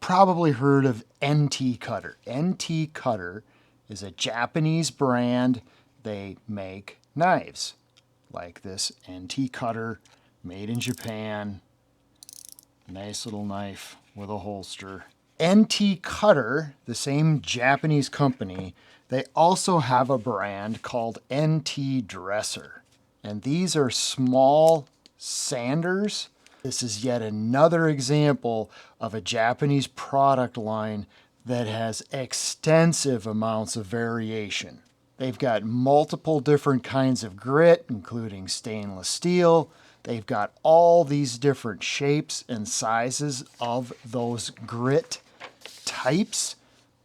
probably heard of NT Cutter. NT Cutter is a Japanese brand. They make knives like this NT Cutter, made in Japan. Nice little knife with a holster. NT Cutter, the same Japanese company, they also have a brand called NT Dresser. And these are small sanders. This is yet another example of a Japanese product line that has extensive amounts of variation. They've got multiple different kinds of grit, including stainless steel. They've got all these different shapes and sizes of those grit types.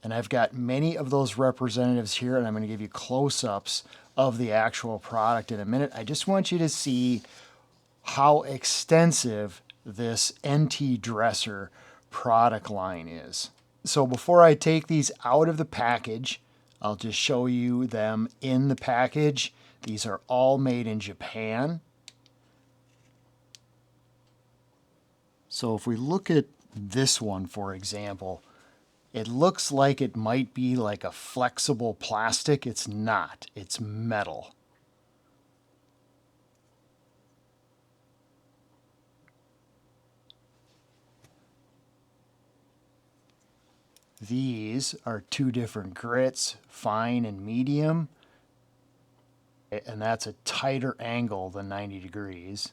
And I've got many of those representatives here, and I'm going to give you close-ups of the actual product in a minute. I just want you to see how extensive this NT Dresser product line is. So before I take these out of the package, I'll just show you them in the package. These are all made in Japan. So if we look at this one, for example, it looks like it might be like a flexible plastic. It's not. It's metal. These are two different grits, fine and medium. And that's a tighter angle than 90 degrees.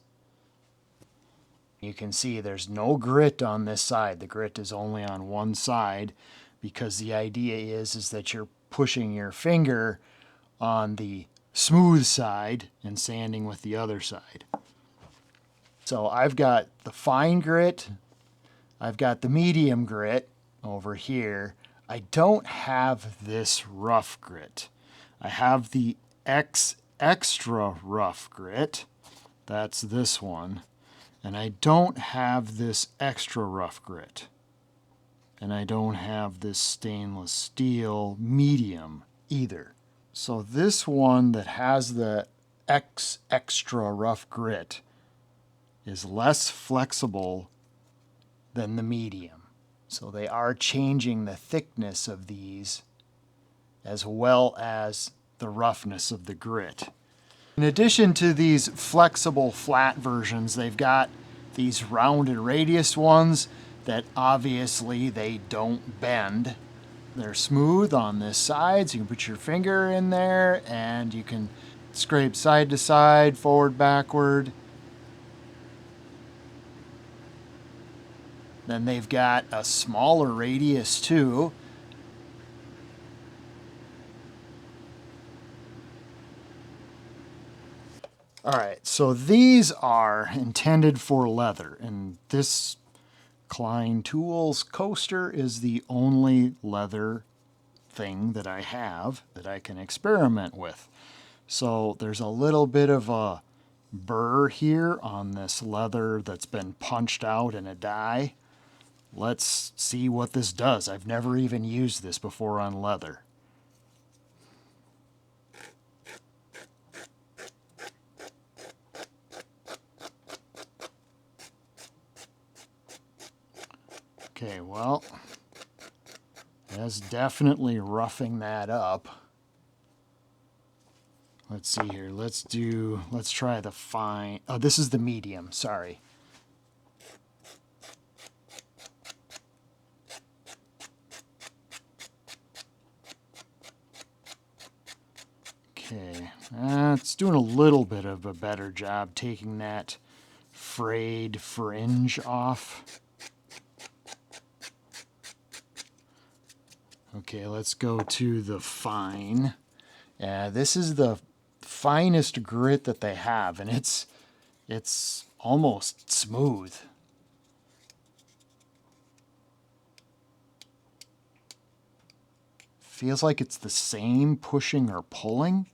You can see there's no grit on this side. The grit is only on one side because the idea is that you're pushing your finger on the smooth side and sanding with the other side. So I've got the fine grit, I've got the medium grit over here. I don't have this rough grit. I have the extra rough grit. That's this one. And I don't have this extra rough grit. And I don't have this stainless steel medium either. So this one that has the extra rough grit is less flexible than the medium. So they are changing the thickness of these as well as the roughness of the grit. In addition to these flexible flat versions, they've got these rounded radius ones that obviously they don't bend. They're smooth on this side, so you can put your finger in there and you can scrape side to side, forward, backward. Then they've got a smaller radius too. All right, so these are intended for leather, and this Klein Tools coaster is the only leather thing that I have that I can experiment with. So there's a little bit of a burr here on this leather that's been punched out in a die. Let's see what this does. I've never even used this before on leather. Okay, well, that's definitely roughing that up. Let's see here. Let's try the fine. Oh, this is the medium, sorry. Okay, it's doing a little bit of a better job taking that frayed fringe off. Okay, let's go to the fine. This is the finest grit that they have, and it's almost smooth. Feels like it's the same pushing or pulling.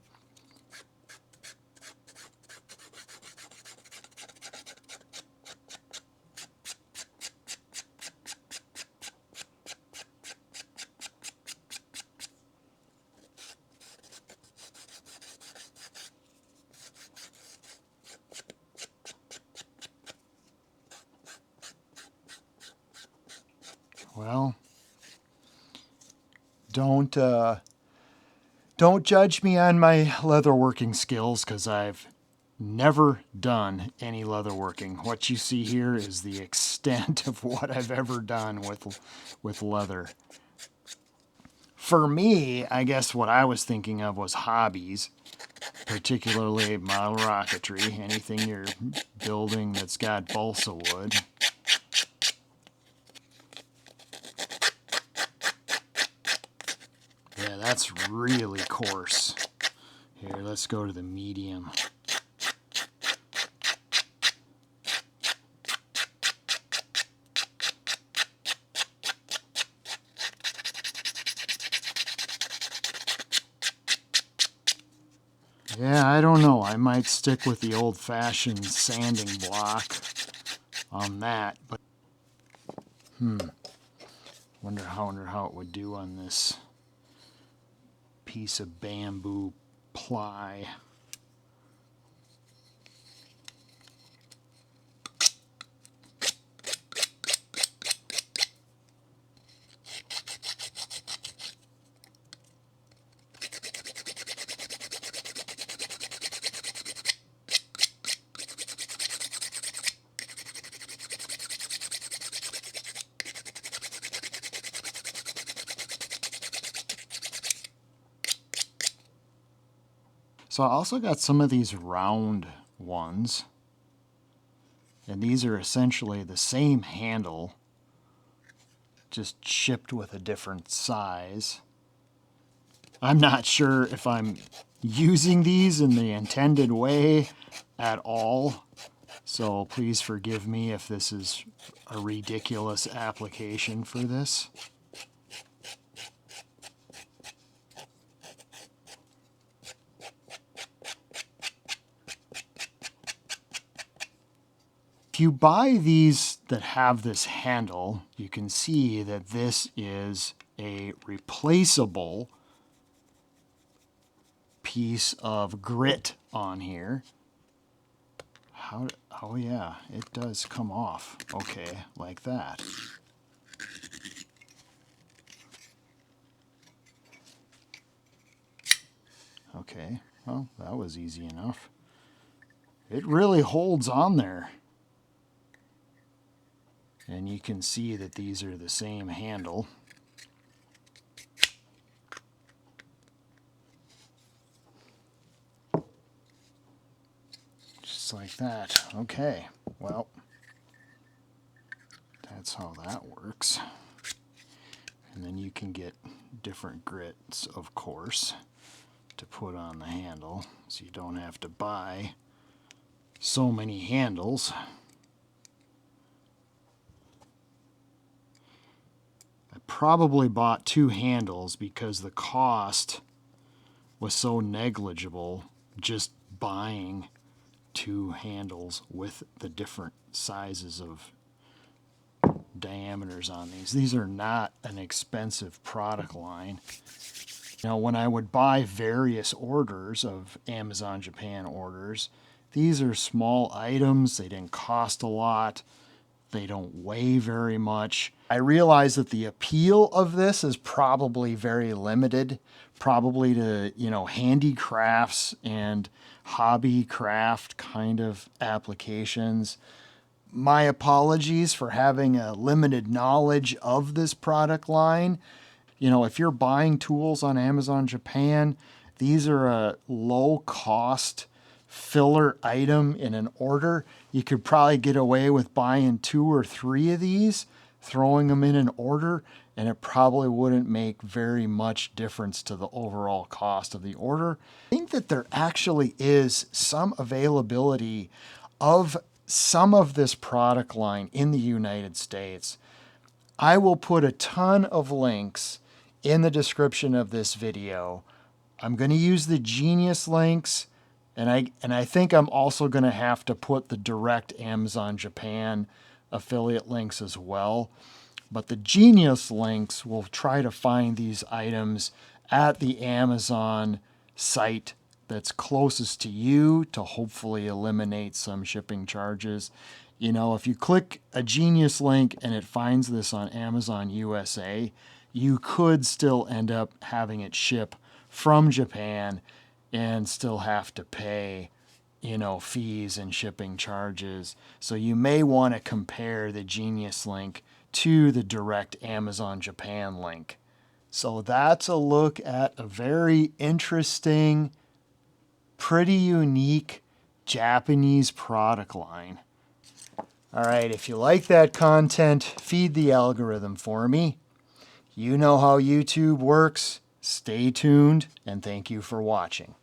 Well, don't judge me on my leatherworking skills, because I've never done any leatherworking. What you see here is the extent of what I've ever done with leather. For me, I guess what I was thinking of was hobbies, particularly model rocketry, anything you're building that's got balsa wood. Yeah, that's really coarse. Here, let's go to the medium. Yeah, I don't know. I might stick with the old-fashioned sanding block on that, but wonder how it would do on this piece of bamboo ply. So I also got some of these round ones, and these are essentially the same handle, just shipped with a different size. I'm not sure if I'm using these in the intended way at all, so please forgive me if this is a ridiculous application for this. If you buy these that have this handle, you can see that this is a replaceable piece of grit on here. Oh yeah, it does come off. Okay, like that. Okay, well, that was easy enough. It really holds on there. And you can see that these are the same handle. Just like that. Okay, well, that's how that works. And then you can get different grits, of course, to put on the handle, so you don't have to buy so many handles. I probably bought 2 handles because the cost was so negligible just buying 2 handles with the different sizes of diameters on these. These are not an expensive product line. You know, when I would buy various orders of Amazon Japan orders, these are small items. They didn't cost a lot. They don't weigh very much. I realize that the appeal of this is probably very limited, probably to, you know, handicrafts and hobby craft kind of applications. My apologies for having a limited knowledge of this product line. You know, if you're buying tools on Amazon Japan, these are a low cost filler item in an order. You could probably get away with buying 2 or 3 of these, throwing them in an order, and it probably wouldn't make very much difference to the overall cost of the order. I think that there actually is some availability of some of this product line in the United States. I will put a ton of links in the description of this video. I'm going to use the Genius links, and I think I'm also going to have to put the direct Amazon Japan affiliate links as well. But the Genius links will try to find these items at the Amazon site that's closest to you to hopefully eliminate some shipping charges. You know, if you click a Genius link and it finds this on Amazon USA, you could still end up having it ship from Japan and still have to pay, you know, fees and shipping charges. So you may want to compare the Genius link to the direct Amazon Japan link. So that's a look at a very interesting, pretty unique Japanese product line. All right, if you like that content, feed the algorithm for me. You know how YouTube works. Stay tuned, and thank you for watching.